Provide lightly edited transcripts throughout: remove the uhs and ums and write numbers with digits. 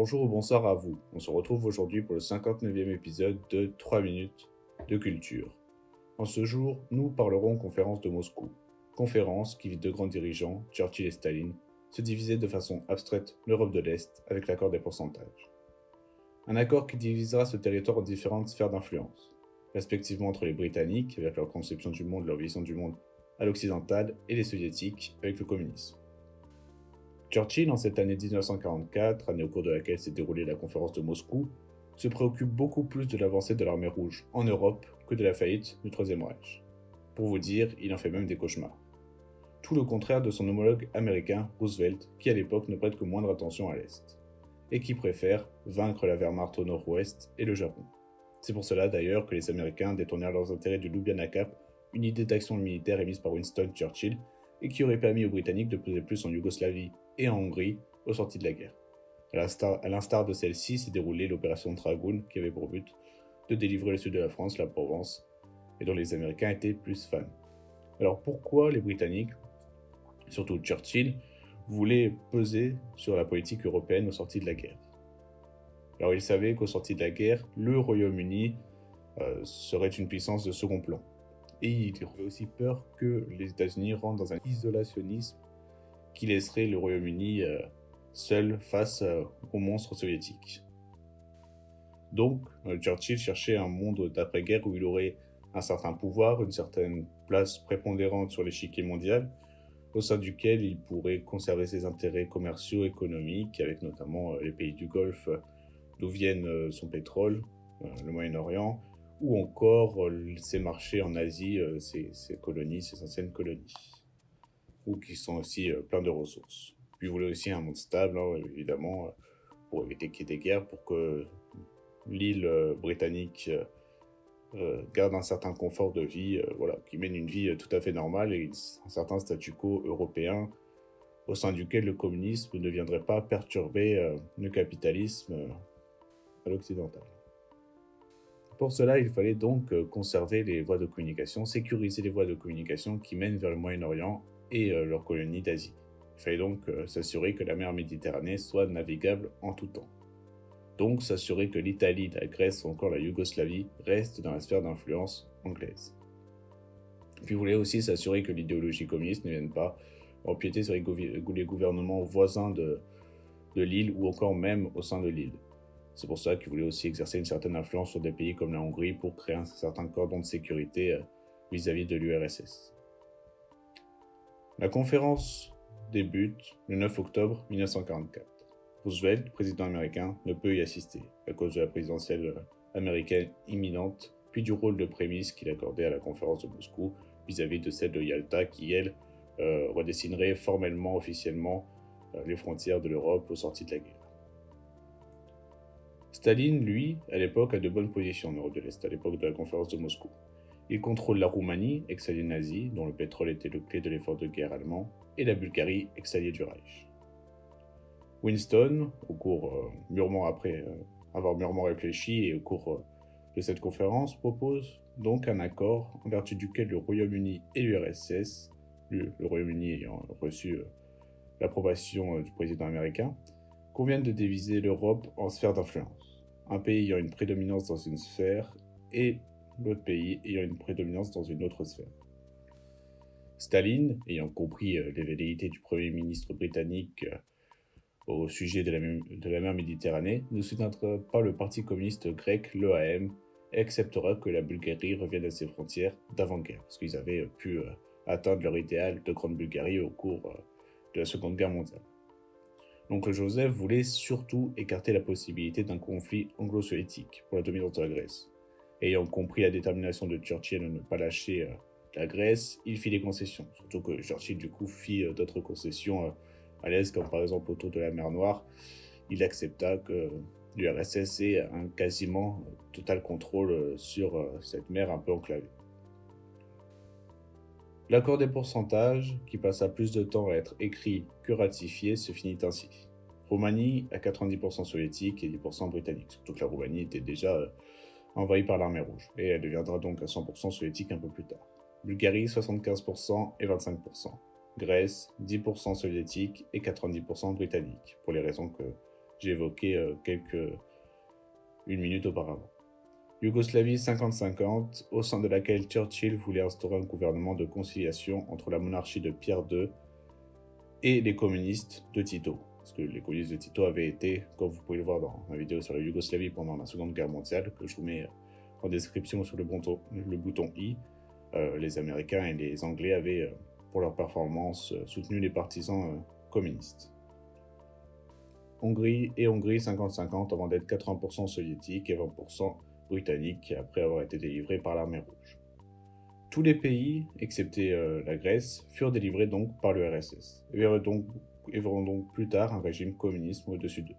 Bonjour ou bonsoir à vous. On se retrouve aujourd'hui pour le 59e épisode de 3 minutes de culture. En ce jour, nous parlerons conférence de Moscou. Conférence qui vit deux grands dirigeants, Churchill et Staline, se diviser de façon abstraite l'Europe de l'Est avec l'accord des pourcentages. Un accord qui divisera ce territoire en différentes sphères d'influence, respectivement entre les Britanniques avec leur conception du monde, leur vision du monde à l'occidental, et les Soviétiques avec le communisme. Churchill, en cette année 1944, année au cours de laquelle s'est déroulée la conférence de Moscou, se préoccupe beaucoup plus de l'avancée de l'armée rouge en Europe que de la faillite du Troisième Reich. Pour vous dire, il en fait même des cauchemars. Tout le contraire de son homologue américain, Roosevelt, qui à l'époque ne prête que moindre attention à l'Est, et qui préfère vaincre la Wehrmacht au nord-ouest et le Japon. C'est pour cela d'ailleurs que les Américains détournèrent leurs intérêts du Ljubljana Cap, une idée d'action militaire émise par Winston Churchill, et qui aurait permis aux Britanniques de peser plus en Yougoslavie et en Hongrie aux sorties de la guerre. À l'instar de celle-ci s'est déroulée l'opération Dragoon qui avait pour but de délivrer le sud de la France, la Provence, et dont les Américains étaient plus fans. Alors pourquoi les Britanniques, surtout Churchill, voulaient peser sur la politique européenne aux sorties de la guerre? Alors ils savaient qu'aux sorties de la guerre, le Royaume-Uni serait une puissance de second plan. Et ils avaient aussi peur que les États-Unis rentrent dans un isolationnisme qui laisserait le Royaume-Uni seul face aux monstres soviétiques. Donc, Churchill cherchait un monde d'après-guerre où il aurait un certain pouvoir, une certaine place prépondérante sur l'échiquier mondial, au sein duquel il pourrait conserver ses intérêts commerciaux, économiques, avec notamment les pays du Golfe, d'où viennent son pétrole, le Moyen-Orient, ou encore ses marchés en Asie, ses colonies, ses anciennes colonies, ou qui sont aussi pleins de ressources. Puis il voulait aussi un monde stable, hein, évidemment, pour éviter qu'il y ait des guerres, pour que l'île britannique garde un certain confort de vie, voilà, qui mène une vie tout à fait normale et un certain statu quo européen au sein duquel le communisme ne viendrait pas perturber le capitalisme à l'occidental. Pour cela, il fallait donc conserver les voies de communication, sécuriser les voies de communication qui mènent vers le Moyen-Orient et leurs colonies d'Asie. Il fallait donc s'assurer que la mer Méditerranée soit navigable en tout temps. Donc s'assurer que l'Italie, la Grèce ou encore la Yougoslavie restent dans la sphère d'influence anglaise. Puis il voulait aussi s'assurer que l'idéologie communiste ne vienne pas empiéter sur les gouvernements voisins de l'île ou encore même au sein de l'île. C'est pour ça qu'il voulait aussi exercer une certaine influence sur des pays comme la Hongrie pour créer un certain cordon de sécurité vis-à-vis de l'URSS. La conférence débute le 9 octobre 1944. Roosevelt, président américain, ne peut y assister à cause de la présidentielle américaine imminente, puis du rôle de prémisse qu'il accordait à la conférence de Moscou vis-à-vis de celle de Yalta qui, elle, redessinerait formellement, officiellement, les frontières de l'Europe aux sorties de la guerre. Staline, lui, à l'époque, a de bonnes positions en Europe de l'Est, à l'époque de la conférence de Moscou. Il contrôle la Roumanie, ex-alliée nazie, dont le pétrole était le clé de l'effort de guerre allemand, et la Bulgarie, ex-alliée du Reich. Winston, après avoir mûrement réfléchi et au cours de cette conférence, propose donc un accord en vertu duquel le Royaume-Uni et l'URSS, le Royaume-Uni ayant reçu l'approbation du président américain, conviennent de diviser l'Europe en sphères d'influence. Un pays ayant une prédominance dans une sphère et l'autre pays ayant une prédominance dans une autre sphère. Staline, ayant compris les velléités du Premier ministre britannique au sujet de la mer Méditerranée, ne soutiendra pas le parti communiste grec, l'EAM, et acceptera que la Bulgarie revienne à ses frontières d'avant-guerre, parce qu'ils avaient pu atteindre leur idéal de Grande Bulgarie au cours de la Seconde Guerre mondiale. L'oncle Joseph voulait surtout écarter la possibilité d'un conflit anglo-soviétique pour la dominance de la Grèce. Ayant compris la détermination de Churchill de ne pas lâcher la Grèce, il fit des concessions, surtout que Churchill du coup fit d'autres concessions à l'Est, comme par exemple autour de la mer Noire. Il accepta que l'URSS ait un quasiment total contrôle sur cette mer un peu enclavée. L'accord des pourcentages, qui passa plus de temps à être écrit que ratifié, se finit ainsi. Roumanie à 90% soviétique et 10% britannique, surtout que la Roumanie était déjà envahie par l'armée rouge, et elle deviendra donc à 100% soviétique un peu plus tard. Bulgarie 75% et 25%. Grèce 10% soviétique et 90% britannique, pour les raisons que j'ai évoqué une minute auparavant. Yougoslavie 50-50, au sein de laquelle Churchill voulait instaurer un gouvernement de conciliation entre la monarchie de Pierre II et les communistes de Tito. Parce que les communistes de Tito avaient été, comme vous pouvez le voir dans ma vidéo sur la Yougoslavie pendant la Seconde Guerre mondiale, que je vous mets en description sur le bouton i, les Américains et les Anglais avaient, pour leur performance, soutenu les partisans communistes. Hongrie 50-50 avant d'être 80% soviétique et 20% britannique après avoir été délivrés par l'armée rouge. Tous les pays, excepté la Grèce, furent délivrés donc par l'URSS et verront donc plus tard un régime communiste au-dessus d'eux.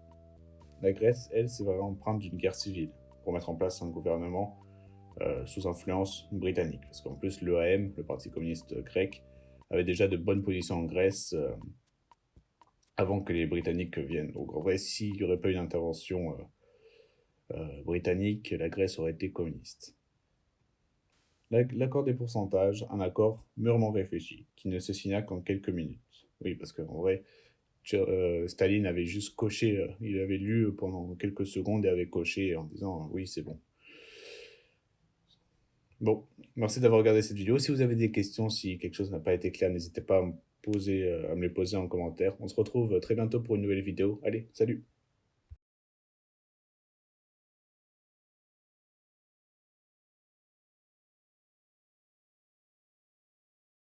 La Grèce, elle, s'est vraiment empreinte d'une guerre civile pour mettre en place un gouvernement sous influence britannique. Parce qu'en plus, l'EAM, le Parti communiste grec, avait déjà de bonnes positions en Grèce avant que les Britanniques viennent. Donc en vrai, s'il n'y aurait pas eu d'intervention britannique, la Grèce aurait été communiste. L'accord des pourcentages, un accord mûrement réfléchi, qui ne se signa qu'en quelques minutes. Oui, parce qu'en vrai, Staline avait juste coché, il avait lu pendant quelques secondes et avait coché en disant oui, c'est bon. Bon, merci d'avoir regardé cette vidéo. Si vous avez des questions, si quelque chose n'a pas été clair, n'hésitez pas à me les poser en commentaire. On se retrouve très bientôt pour une nouvelle vidéo. Allez, salut!